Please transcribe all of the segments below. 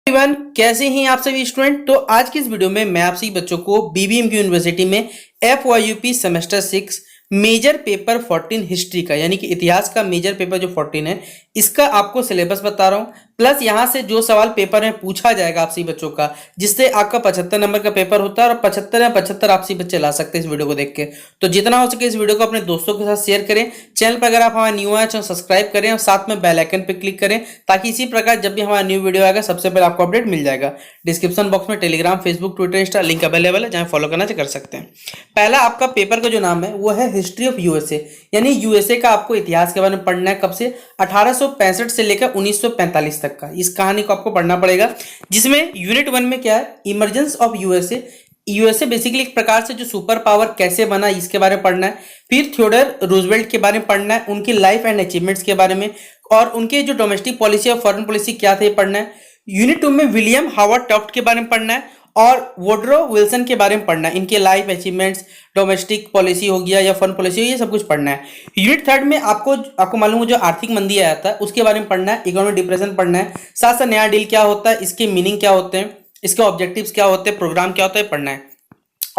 Everyone, कैसे हैं आप सभी स्टूडेंट। तो आज की इस वीडियो में मैं आप सभी बच्चों को बीबीएमक्यू यूनिवर्सिटी में FYUP semester 6 major paper 14 history का यानी कि इतिहास का मेजर पेपर जो 14 है इसका आपको सिलेबस बता रहा हूं। प्लस यहां से जो सवाल पेपर में पूछा जाएगा आप सभी बच्चों का, जिससे आपका 75 नंबर का पेपर होता है और 75 या 75 आप सभी बच्चे ला सकते हैं इस वीडियो को देख के। तो जितना हो सके इस वीडियो को अपने दोस्तों के साथ शेयर करें। चैनल पर अगर आप हमारे न्यू आए चैनल सब्सक्राइब करें और साथ में बेल आइकन पर क्लिक करें, ताकि इसी प्रकार जब भी हमारा न्यू वीडियो आएगा सबसे पहले आपको अपडेट मिल जाएगा। डिस्क्रिप्शन बॉक्स में Telegram, Facebook, Twitter, Insta link available है, जहां फॉलो करना कर सकते हैं। पहला आपका पेपर का जो नाम है वो है हिस्ट्री ऑफ यूएसए, यानी यूएसए का आपको इतिहास के बारे में पढ़ना है। कब से? 1865 से लेकर 1945 तक का इस कहानी को आपको पढ़ना पड़ेगा। जिसमें यूनिट 1 में क्या है, emergence of USA. USA basically एक प्रकार से जो सुपर पावर कैसे बना इसके बारे में पढ़ना है। फिर थियोडर रूजवेल्ट के बारे में पढ़ना है, उनकी लाइफ एंड अचीवमेंट्स के बारे में, और उनके जो डोमेस्टिक पॉलिसी और फॉरेन पॉलिसी क्या थे पढ़ना है। यूनिट 2 में विलियम हावर्ड टफ्ट के बारे में पढ़ना है और वुडरो विल्सन के बारे में पढ़ना है, इनके लाइफ अचीवमेंट्स, डोमेस्टिक पॉलिसी हो गया या फॉरेन पॉलिसी हो गया, ये सब कुछ पढ़ना है। यूनिट 3 में आपको मालूम है जो आर्थिक मंदी आया था उसके बारे में पढ़ना है, इकोनॉमिक डिप्रेशन पढ़ना है, साथ साथ नया डील क्या होता है, इसके मीनिंग क्या होते हैं, इसके ऑब्जेक्टिव्स क्या होते हैं, प्रोग्राम क्या होता है, पढ़ना है।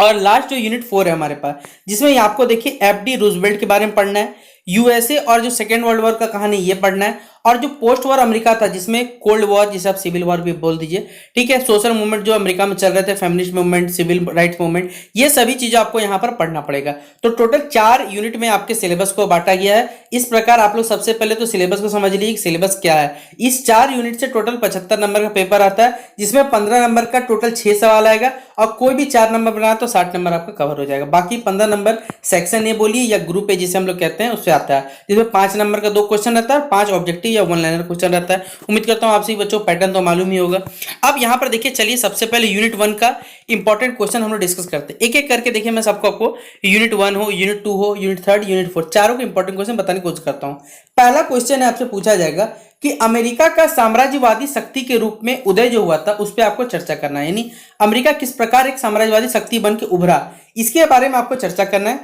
और लास्ट जो यूनिट 4 है हमारे पास, जिसमें आपको देखिए FD रूजवेल्ट के बारे में पढ़ना है, यूएसए और जो सेकेंड वर्ल्ड वॉर का कहानी ये पढ़ना है, और जो पोस्ट वॉर अमेरिका था जिसमें कोल्ड वॉर, जिसे आप सिविल वॉर भी बोल दीजिए, ठीक है, सोशल मूवमेंट जो अमेरिका में चल रहे थे, feminist movement, civil rights movement, ये सभी चीजें आपको यहाँ पर पढ़ना पड़ेगा। तो टोटल 4 यूनिट में आपके सिलेबस को बांटा गया है। इस प्रकार आप लोग सबसे पहले तो सिलेबस को समझ लीजिए सिलेबस क्या है। इस 4 यूनिट से टोटल 75 नंबर का पेपर आता है, जिसमें 15 नंबर का टोटल 6 सवाल आएगा, और कोई भी 4 नंबर बना तो 60 नंबर आपका कवर हो जाएगा। बाकी 15 नंबर सेक्शन ए बोलिए या ग्रुप ए जिसे हम लोग कहते हैं उससे आता है, जिसमें 5 नंबर का 2 क्वेश्चन रहता है, 5 ऑब्जेक्टिव या 1 लाइनर क्वेश्चन रहता है। उम्मीद करता हूं आप सभी बच्चों को पैटर्न तो मालूम ही होगा। अब यहां पर देखिए, चलिए सबसे पहले यूनिट 1 का इंपॉर्टेंट क्वेश्चन हम लोग डिस्कस करते हैं। एक एक करके देखिए, मैं सबको आपको यूनिट 1 हो, यूनिट 2 हो, यूनिट 3, यूनिट 4 चारों के इंपॉर्टेंट क्वेश्चन बताने की कोशिश करता हूं। पहला क्वेश्चन है, आपसे पूछा जाएगा कि अमेरिका का साम्राज्यवादी शक्ति के रूप में उदय जो हुआ था उस पर आपको चर्चा करना है, यानी अमेरिका किस प्रकार एक साम्राज्यवादी शक्ति बन के उभरा, इसके बारे में आपको चर्चा करना है।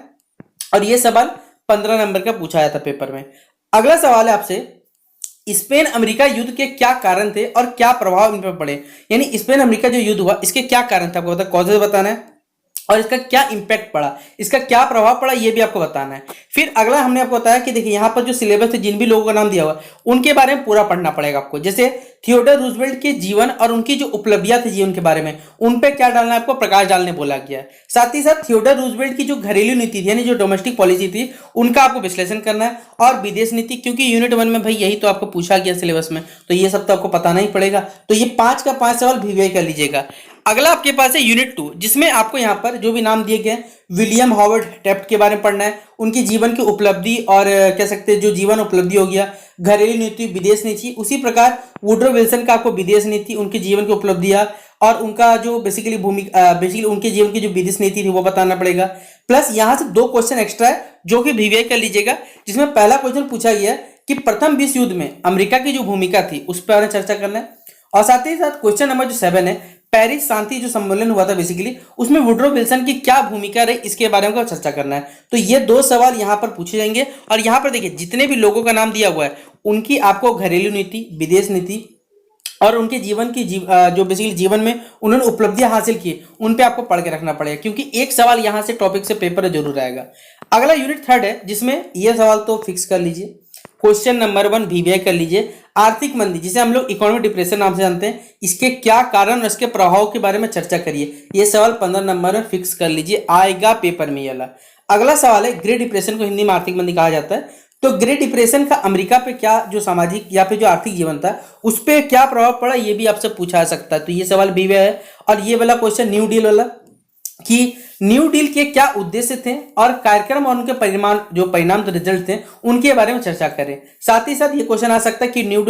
और यह सवाल 15 नंबर का पूछा जाता पेपर में। अगला सवाल है आपसे, स्पेन अमेरिका युद्ध के क्या कारण थे और क्या प्रभाव इन पर पड़े, यानी स्पेन अमेरिका जो युद्ध हुआ इसके क्या कारण थे, आपको बता कॉजेज बताना है, और इसका क्या इंपैक्ट पड़ा, इसका क्या प्रभाव पड़ा, ये भी आपको बताना है। फिर अगला हमने आपको बताया कि देखिए यहाँ पर जो सिलेबस है, जिन भी लोगों का नाम दिया हुआ उनके बारे में पूरा पढ़ना पड़ेगा आपको। जैसे थियोडर रूजवेल्ट के जीवन और उनकी जो उपलब्धियां थी जीवन के बारे में, उन पे क्या डालना है, आपको प्रकाश डालने बोला गया है। साथ ही साथ थियोडर रूजवेल्ट की जो घरेलू नीति थी, यानी जो डोमेस्टिक पॉलिसी थी, उनका आपको विश्लेषण करना है। और विदेश नीति, क्योंकि यूनिट 1 में भाई यही तो आपको पूछा गया सिलेबस में, तो ये सब तो आपको बताना ही पड़ेगा। तो ये 5 का 5 सवाल वीवीआई कर लीजिएगा। अगला आपके पास है यूनिट 2, जिसमें आपको यहाँ पर जो भी नाम दिए गए विलियम हावर्ड टैफ्ट के बारे में पढ़ना है, उनकी जीवन की उपलब्धि और कह सकते हैं जो जीवन उपलब्धि हो गया, घरेलू नीति, विदेश नीति। उसी प्रकार वुडरो विल्सन का आपको विदेश नीति, उनकी जीवन की उपलब्धियां और उनका जो बेसिकली बेसिकली उनके जीवन की जो विदेश नीति थी वो बताना पड़ेगा। प्लस यहाँ से 2 क्वेश्चन एक्स्ट्रा है जो कि वीवीआई कर लीजिएगा, जिसमें पहला क्वेश्चन पूछा गया कि प्रथम विश्व युद्ध में अमेरिका की जो भूमिका थी उस पर चर्चा करना है। और साथ ही साथ क्वेश्चन नंबर जो 7 है, पेरिस शांति जो सम्मेलन हुआ था बेसिकली, उसमें वुडरो विल्सन की क्या भूमिका रही, इसके बारे में चर्चा करना है। तो ये 2 सवाल यहाँ पर पूछे जाएंगे। और यहाँ पर देखिए, जितने भी लोगों का नाम दिया हुआ है उनकी आपको घरेलू नीति, विदेश नीति और उनके जीवन की जो बेसिकली जीवन में उन्होंने उपलब्धियां हासिल की, उन पे आपको पढ़ के रखना पड़ेगा, क्योंकि एक सवाल यहाँ से टॉपिक से पेपर जरूर आएगा। अगला यूनिट 3 है, जिसमें यह सवाल तो फिक्स कर लीजिए, क्वेश्चन नंबर 1 वीवीआई कर लीजिए। आर्थिक मंदी, जिसे हम लोग इकोनॉमिक डिप्रेशन नाम से जानते हैं, इसके क्या कारण और इसके प्रभाव के बारे में चर्चा करिए। ये सवाल 15 नंबर में फिक्स कर लीजिए, आएगा पेपर में ये। अगला सवाल है, ग्रेट डिप्रेशन को हिंदी में आर्थिक मंदी कहा जाता है, तो ग्रेट डिप्रेशन का अमेरिका पे क्या जो सामाजिक या फिर जो आर्थिक जीवन था उस पर क्या प्रभाव पड़ा, ये भी आपसे पूछा जा सकता है। तो ये सवाल वीवीआई है। और ये वाला क्वेश्चन न्यू डील वाला, कि न्यू डील के क्या उद्देश्य थे और कार्यक्रम और उनके परिणाम तो रिजल्ट थे उनके बारे में चर्चा करें। साथ ही साथ ये क्वेश्चन आ सकता है कि न्यू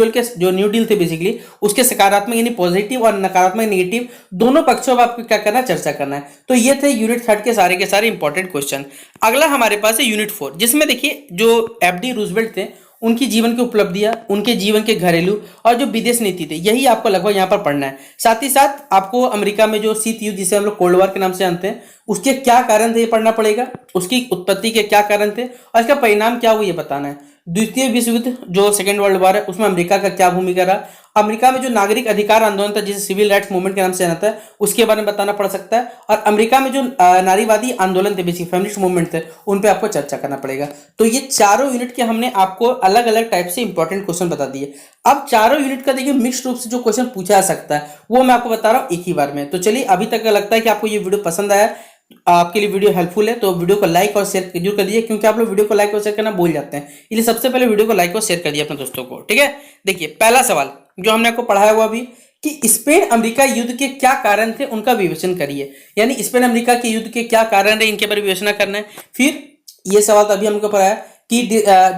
डील थे बेसिकली, उसके सकारात्मक यानी पॉजिटिव और नकारात्मक नेगेटिव दोनों पक्षों में आपको क्या करना, चर्चा करना है। तो ये थे यूनिट 3 के सारे इंपॉर्टेंट क्वेश्चन। अगला हमारे पास है यूनिट 4, जिसमें देखिए जो FD रूजवेल्ट थे उनकी जीवन की उपलब्धियां, उनके जीवन के घरेलू और जो विदेश नीति थे, यही आपको लगभग यहाँ पर पढ़ना है। साथ ही साथ आपको अमेरिका में जो शीत युद्ध, जिसे हम लोग कोल्ड वॉर के नाम से जानते हैं, उसके क्या कारण थे ये पढ़ना पड़ेगा, उसकी उत्पत्ति के क्या कारण थे और इसका परिणाम क्या हुआ ये बताना है। द्वितीय विश्व युद्ध जो सेकेंड वर्ल्ड वॉर है उसमें अमेरिका का क्या भूमिका रहा, अमेरिका में जो नागरिक अधिकार आंदोलन था जिसे सिविल राइट्स मूवमेंट के नाम से जाना था उसके बारे में बताना पड़ सकता है, और अमेरिका में जो नारीवादी आंदोलन थे बेसिक फेमिनिस्ट मूवमेंट थे उन पे आपको चर्चा करना पड़ेगा। तो ये चारों यूनिट के हमने आपको अलग अलग टाइप से इंपॉर्टेंट क्वेश्चन बता दिए। अब चारों यूनिट का देखिए मिक्स्ड रूप से जो क्वेश्चन पूछा जा सकता है वो मैं आपको बता रहा हूँ एक ही बार में। तो चलिए, अभी तक लगता है कि आपको ये वीडियो पसंद आया, आपके लिए वीडियो हेल्पफुल है, तो वीडियो को लाइक और शेयर जरूर कर दीजिए, क्योंकि आप लोग वीडियो को लाइक और शेयर करना भूल जाते हैं, इसलिए सबसे पहले वीडियो को लाइक और शेयर कर दिए अपने दोस्तों को, ठीक है। देखिए पहला सवाल जो हमने आपको पढ़ाया हुआ अभी कि स्पेन अमेरिका युद्ध के क्या कारण थे उनका विवेचन करिए, यानी स्पेन अमेरिका के युद्ध के क्या कारण है इनके बारे में विवेचना करना है। फिर ये सवाल तो अभी हमको पढ़ाया कि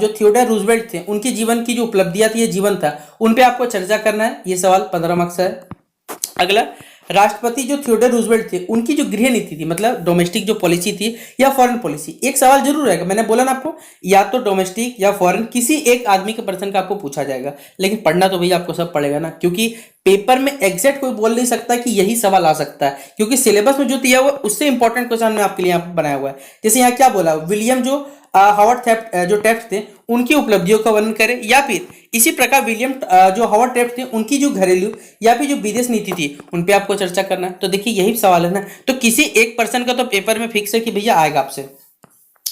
जो थियोडोर रूजवेल्ट थे उनके जीवन की जो उपलब्धियां थी, ये जीवन था, उन पे आपको चर्चा करना है, ये सवाल 15 मार्क्स का है। अगला, राष्ट्रपति जो थियोडोर रूजवेल्ट थे उनकी जो गृह नीति थी, मतलब डोमेस्टिक जो पॉलिसी थी या फॉरेन पॉलिसी, एक सवाल जरूर रहेगा, मैंने बोला ना आपको, या तो डोमेस्टिक या फॉरेन किसी एक आदमी के पर्सन का आपको पूछा जाएगा, लेकिन पढ़ना तो भैया आपको सब पड़ेगा ना, क्योंकि पेपर में एग्जैक्ट कोई बोल नहीं सकता कि यही सवाल आ सकता है, क्योंकि सिलेबस में जो दिया हुआ उससे इंपॉर्टेंट क्वेश्चन हमने आपके लिए यहाँ बनाया हुआ है। जैसे यहाँ क्या बोला, विलियम जो हावर्ड थेफ्ट जो टेफ्ट थे उनकी उपलब्धियों का वर्णन करें, या फिर इसी प्रकार विलियम जो हावर्ड टेफ्ट थे उनकी जो घरेलू या फिर जो विदेश नीति थी उन पे आपको चर्चा करना है। तो देखिए यही सवाल है ना, तो किसी एक पर्सन का तो पेपर में फिक्स है कि भैया आएगा आपसे।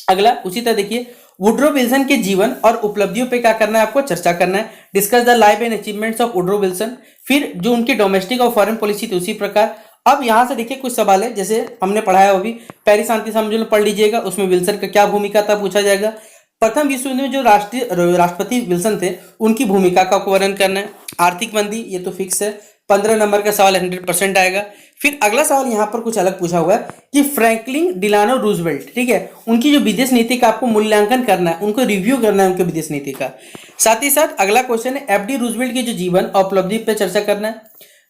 अगला, उसी तरह देखिए वुड्रो विल्सन के जीवन और उपलब्धियों पे क्या करना है, आपको चर्चा करना है, discuss the life and achievements of Woodrow Wilson. फिर जो उनकी डोमेस्टिक और फॉरेन पॉलिसी थी उसी प्रकार। अब यहां से देखिए कुछ सवाल है, जैसे हमने पढ़ाया अभी पेरिस शांति सम्मेलन पढ़ लीजिएगा, उसमें विल्सन का क्या भूमिका था पूछा जाएगा। प्रथम विश्व युद्ध में जो राष्ट्रपति विल्सन थे उनकी भूमिका का वर्णन करना है। आर्थिक मंदी, ये तो फिक्स है, 15 नंबर का सवाल 100% आएगा। फिर अगला सवाल यहाँ पर कुछ अलग पूछा हुआ है कि फ्रैंकलिन डिलानो रूजवेल्ट, ठीक है, उनकी जो विदेश नीति का आपको मूल्यांकन करना है, उनको रिव्यू करना है उनके विदेश नीति का। साथ ही साथ अगला क्वेश्चन है एफडी रूजवेल्ट की जो जीवन और उपलब्धि पर चर्चा करना है।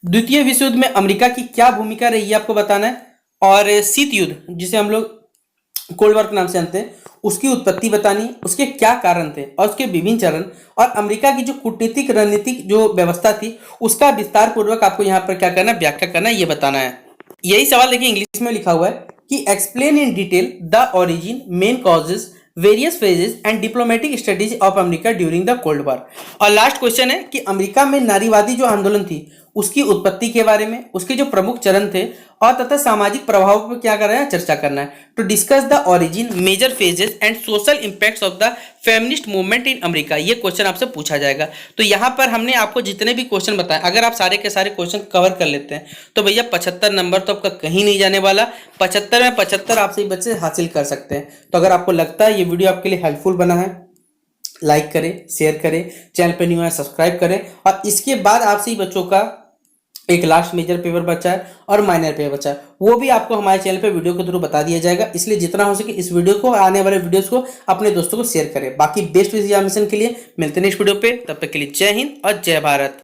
द्वितीय विश्व युद्ध में अमेरिका की क्या भूमिका रही है आपको बताना है, और शीत युद्ध जिसे हम लोग कोल्ड वॉर के नाम से जानते हैं उसकी उत्पत्ति बतानी, उसके क्या कारण थे और उसके विभिन्न चरण, और अमेरिका की जो कूटनीतिक रणनीतिक जो व्यवस्था थी उसका विस्तार पूर्वक आपको यहाँ पर क्या करना है, व्याख्या करना है, ये बताना है। यही सवाल देखिए इंग्लिश में लिखा हुआ है कि explain in detail the origin, main causes, various phases and diplomatic strategy of America during the cold war. और लास्ट क्वेश्चन है कि अमेरिका में नारीवादी जो आंदोलन थी उसकी उत्पत्ति के बारे में, उसके जो प्रमुख चरण थे और तथा सामाजिक प्रभाव पर क्या करना है, चर्चा करना है। To discuss the origin, major phases and social impacts of the feminist movement in America, ये क्वेश्चन आपसे पूछा जाएगा। तो यहाँ पर हमने आपको जितने भी क्वेश्चन बताए, अगर आप सारे के सारे क्वेश्चन कवर कर लेते हैं तो भैया 75 नंबर तो आपका कहीं नहीं जाने वाला, 75 में 75 आप सही बच्चे हासिल कर सकते हैं। तो अगर आपको लगता है ये वीडियो आपके लिए हेल्पफुल बना है, लाइक करें, शेयर करें, चैनल पर न्यू है सब्सक्राइब करें। और इसके बाद आपसे ही बच्चों का एक लास्ट मेजर पेपर बचा है और माइनर पेपर बचा है, वो भी आपको हमारे चैनल पे वीडियो के थ्रू बता दिया जाएगा, इसलिए जितना हो सके इस वीडियो को, आने वाले वीडियोस को अपने दोस्तों को शेयर करें। बाकी बेस्ट एग्जामिनेशन के लिए मिलते हैं नेक्स्ट वीडियो पे, तब तक के लिए जय हिंद और जय भारत।